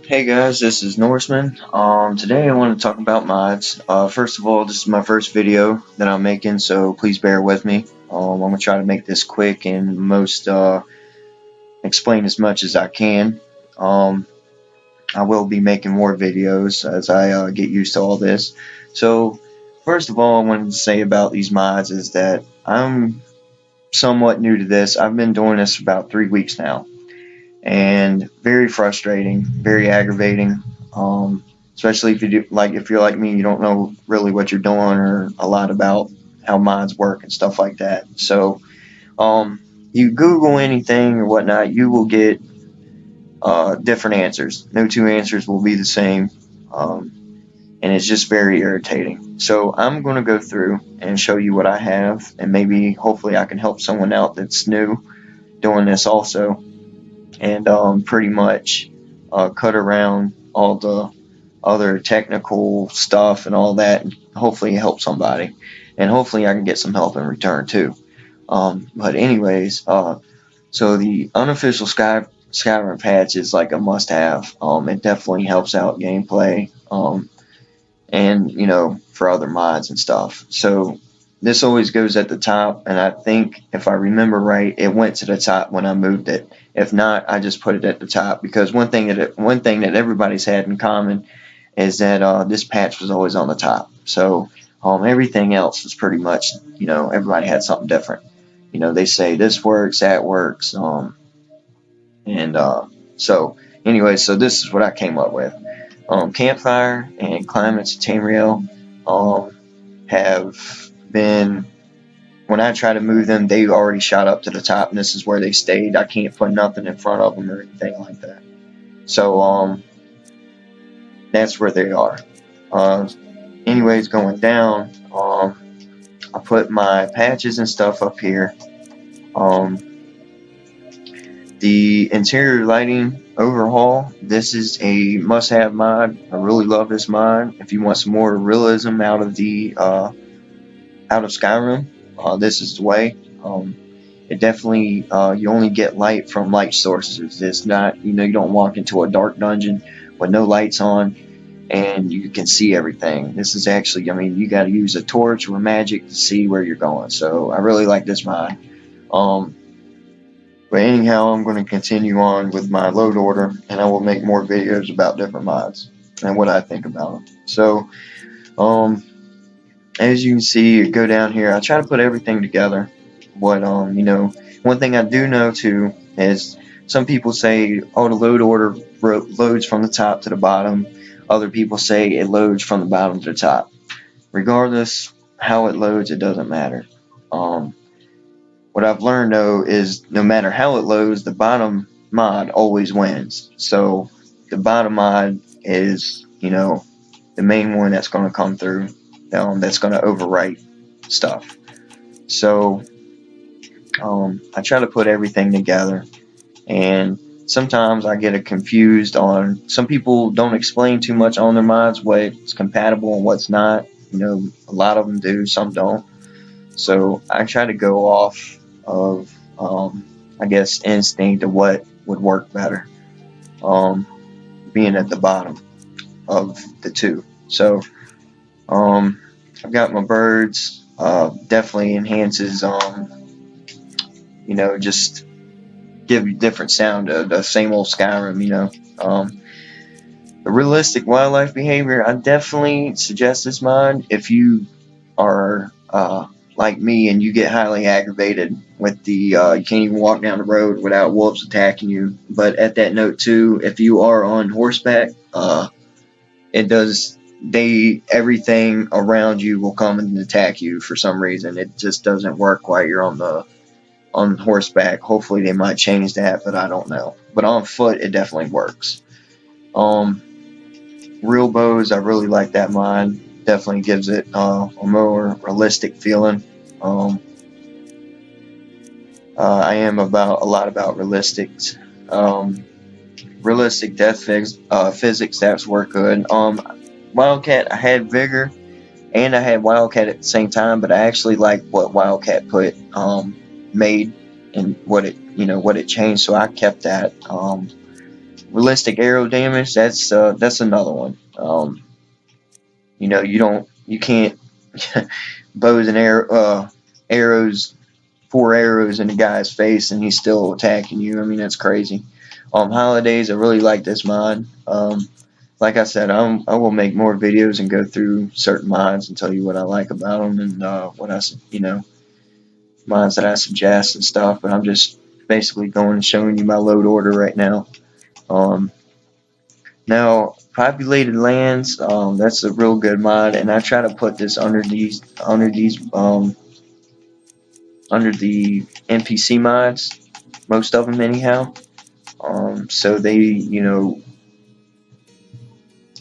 Hey guys, this is Norseman. Today I want to talk about mods. First of all, this is my first video that I'm making, so please bear with me. I'm gonna try to make this quick and explain as much as I can. Um, I will be making more videos as I get used to all this. So, first of all, I wanted to say about these mods is that I'm somewhat new to this. I've been doing this for about 3 weeks now, and very frustrating, very aggravating. Especially if you do if you're like me, you don't know really what you're doing or a lot about how mods work and stuff like that. So, you Google anything or whatnot, you will get different answers. No two answers will be the same, and it's just very irritating. So, I'm going to go through and show you what I have, and maybe hopefully I can help someone out that's new doing this also, and pretty much cut around all the other technical stuff and all that, and hopefully help somebody, and hopefully I can get some help in return too. But anyways, so the unofficial Skyrim patch is like a must-have. It definitely helps out gameplay, and for other mods and stuff. So this always goes at the top, and I think if I remember right, it went to the top when I moved it. If not, I just put it at the top because one thing that everybody's had in common is that this patch was always on the top. So everything else was pretty much, everybody had something different. They say this works, that works, and so anyway, so this is what I came up with. Campfire and Climates Tamriel have been, when I try to move them, they already shot up to the top, and this is where they stayed. I can't put nothing in front of them or anything like that. So that's where they are. Anyways, going down, I put my patches and stuff up here. The interior lighting overhaul, this is a must-have mod. I really love this mod. If you want some more realism out of Skyrim, this is the way. It definitely, you only get light from light sources. It's not, you don't walk into a dark dungeon with no lights on and you can see everything. This is actually, you got to use a torch or magic to see where you're going. So I really like this mod. But anyhow, I'm going to continue on with my load order, and I will make more videos about different mods and what I think about them. So, as you can see, go down here. I try to put everything together. What one thing I do know too is some people say, oh, the load order loads from the top to the bottom. Other people say it loads from the bottom to the top. Regardless how it loads, it doesn't matter. What I've learned though is no matter how it loads, the bottom mod always wins. So the bottom mod is, the main one that's going to come through, that's going to overwrite stuff. So I try to put everything together, and sometimes I get it confused on, some people don't explain too much on their mods, what's compatible and what's not. A lot of them do, some don't. So I try to go off of, I guess, instinct of what would work better, being at the bottom of the two. So I've got my birds, definitely enhances, just give you different sound of the same old Skyrim. The realistic wildlife behavior, I definitely suggest this mod if you are like me and you get highly aggravated with the you can't even walk down the road without wolves attacking you. But at that note too, if you are on horseback, everything around you will come and attack you for some reason. It just doesn't work while you're on horseback. Hopefully they might change that, but I don't know. But on foot, it definitely works. Real bows, I really like that mod. Definitely gives it a more realistic feeling. I am a lot about realistic death physics. That's work good. Wildcat, I had vigor and I had Wildcat at the same time, but I actually like what Wildcat made and what it changed, so I kept that. realistic arrow damage, that's another one. You know, you can't bows and arrows, 4 arrows in a guy's face and he's still attacking you. I mean, that's crazy. Holidays, I really like this mod. Like I said, I will make more videos and go through certain mods and tell you what I like about them and mods that I suggest and stuff. But I'm just basically going and showing you my load order right now. Now, populated lands, that's a real good mod, and I try to put this under the NPC mods, most of them anyhow. So they,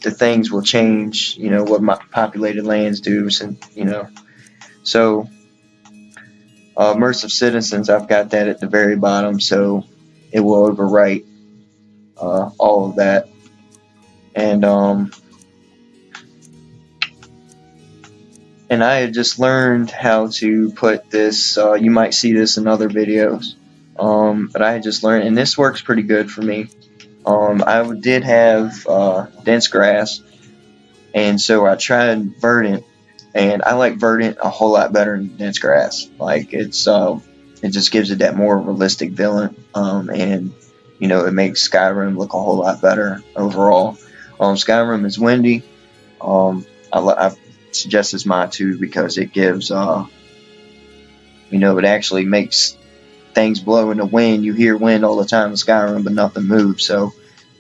the things will change, what my populated lands do, so immersive citizens, I've got that at the very bottom, so it will overwrite all of that. And I had just learned how to put this. You might see this in other videos, but I had just learned, and this works pretty good for me. I did have dense grass, and so I tried verdant, and I like verdant a whole lot better than dense grass. Like it just gives it that more realistic villain, and it makes Skyrim look a whole lot better overall. Skyrim is windy. I suggest this mod too because it gives, it actually makes things blow in the wind. You hear wind all the time in Skyrim, but nothing moves. So,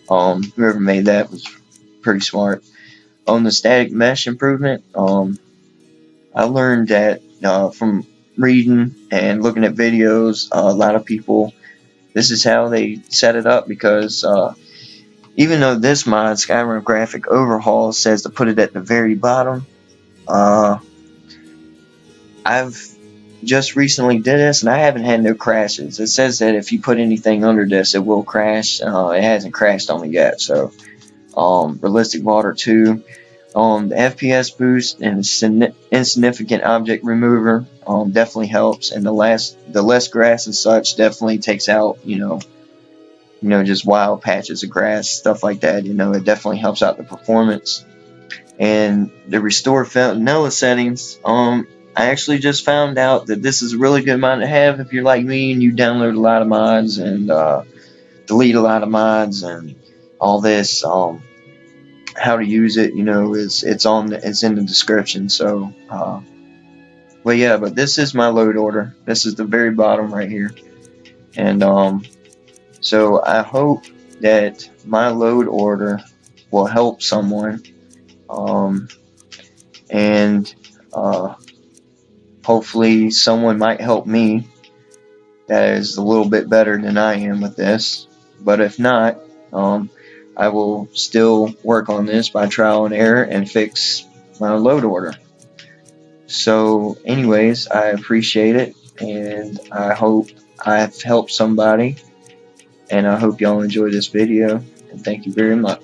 whoever made that was pretty smart. On the static mesh improvement, I learned that from reading and looking at videos. A lot of people, this is how they set it up because. Even though this mod, Skyrim Graphic Overhaul, says to put it at the very bottom, I've just recently did this and I haven't had no crashes. It says that if you put anything under this, it will crash. It hasn't crashed on me yet. So, Realistic Water 2, the FPS boost and insignificant object remover definitely helps, and the less grass and such definitely takes out just wild patches of grass, stuff like that. It definitely helps out the performance. And the restore vanilla settings, I actually just found out that this is a really good mod to have if you're like me and you download a lot of mods and delete a lot of mods and all this. How to use it, it's in the description. So, but this is my load order. This is the very bottom right here, and so I hope that my load order will help someone, and hopefully someone might help me that is a little bit better than I am with this. But if not, I will still work on this by trial and error and fix my load order. So anyways, I appreciate it, and I hope I've helped somebody. And I hope y'all enjoy this video, and thank you very much.